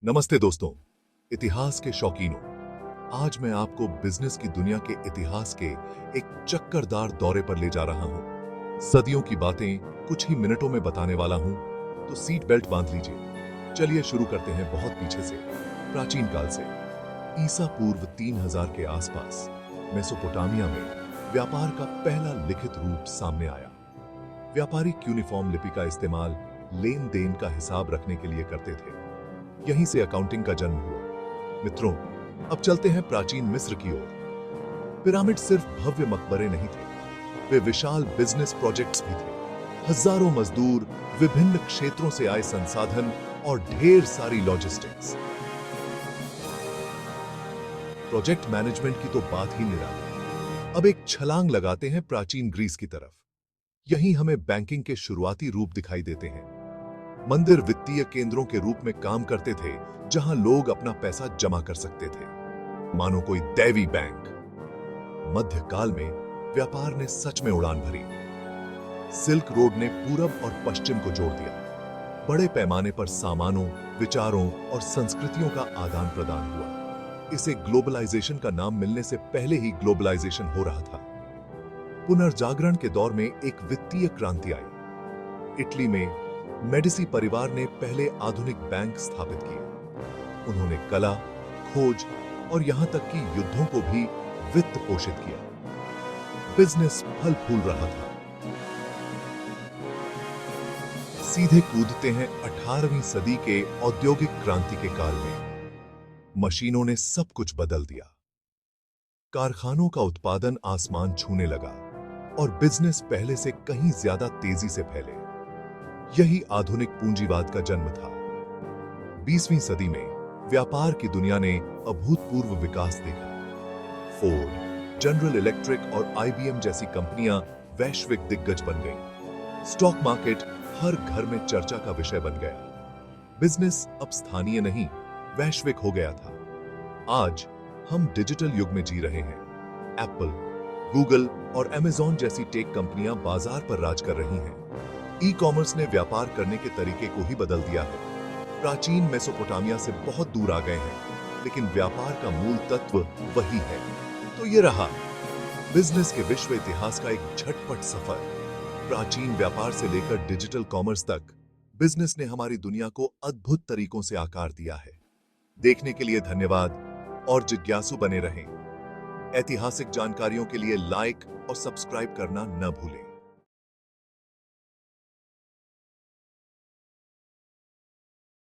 नमस्ते दोस्तों, इतिहास के शौकीनों। आज मैं आपको बिजनेस की दुनिया के इतिहास के एक चक्करदार दौरे पर ले जा रहा हूं। सदियों की बातें कुछ ही मिनटों में बताने वाला हूं, तो सीट बेल्ट बांध लीजिए। चलिए शुरू करते हैं बहुत पीछे से, प्राचीन काल से। ईसा पूर्व 3000 के आसपास मेसोपोटामिया में व्यापार का पहला लिखित रूप सामने आया। व्यापारी यूनिफॉर्म लिपि का इस्तेमाल लेन देन का हिसाब रखने के लिए करते थे। यहीं से अकाउंटिंग का जन्म हुआ। मित्रों, अब चलते हैं प्राचीन मिस्र की ओर। पिरामिड सिर्फ भव्य मकबरे नहीं थे, वे विशाल बिजनेस प्रोजेक्ट्स भी थे। हजारों मजदूर, विभिन्न क्षेत्रों से आए संसाधन और ढेर सारी लॉजिस्टिक्स। प्रोजेक्ट मैनेजमेंट की तो बात ही निराली। अब एक छलांग लगाते हैं प्राचीन ग्रीस की तरफ। यहीं हमें बैंकिंग के शुरुआती रूप दिखाई देते हैं। मंदिर वित्तीय केंद्रों के रूप में काम करते थे, जहां लोग अपना पैसा जमा कर सकते थे, मानो कोई दैवी बैंक। मध्यकाल में व्यापार ने सच में उड़ान भरी। सिल्क रोड ने पूरब और पश्चिम को जोड़ दिया। बड़े पैमाने पर सामानों, विचारों और संस्कृतियों का आदान प्रदान हुआ। इसे ग्लोबलाइजेशन का नाम मिलने से पहले ही ग्लोबलाइजेशन हो रहा था। पुनर्जागरण के दौर में एक वित्तीय क्रांति आई। इटली में मेडिसी परिवार ने पहले आधुनिक बैंक स्थापित किए। उन्होंने कला, खोज और यहां तक कि युद्धों को भी वित्त पोषित किया। बिजनेस फल फूल रहा था। सीधे कूदते हैं 18वीं सदी के औद्योगिक क्रांति के काल में। मशीनों ने सब कुछ बदल दिया। कारखानों का उत्पादन आसमान छूने लगा और बिजनेस पहले से कहीं ज्यादा तेजी से फैले। यही आधुनिक पूंजीवाद का जन्म था। 20वीं सदी में व्यापार की दुनिया ने अभूतपूर्व विकास देखा। फोर्ड, जनरल इलेक्ट्रिक और आईबीएम जैसी कंपनियां वैश्विक दिग्गज बन गईं। स्टॉक मार्केट हर घर में चर्चा का विषय बन गया। बिजनेस अब स्थानीय नहीं, वैश्विक हो गया था। आज हम डिजिटल युग में जी रहे हैं। एप्पल, गूगल और अमेज़न जैसी टेक कंपनियां बाजार पर राज कर रही हैं। ई कॉमर्स ने व्यापार करने के तरीके को ही बदल दिया है। प्राचीन मेसोपोटामिया से बहुत दूर आ गए हैं, लेकिन व्यापार का मूल तत्व वही है। तो ये रहा बिजनेस के विश्व इतिहास का एक झटपट सफर। प्राचीन व्यापार से लेकर डिजिटल कॉमर्स तक बिजनेस ने हमारी दुनिया को अद्भुत तरीकों से आकार दिया है। देखने के लिए धन्यवाद और जिज्ञासु बने रहें। ऐतिहासिक जानकारियों के लिए लाइक और सब्सक्राइब करना न भूलें।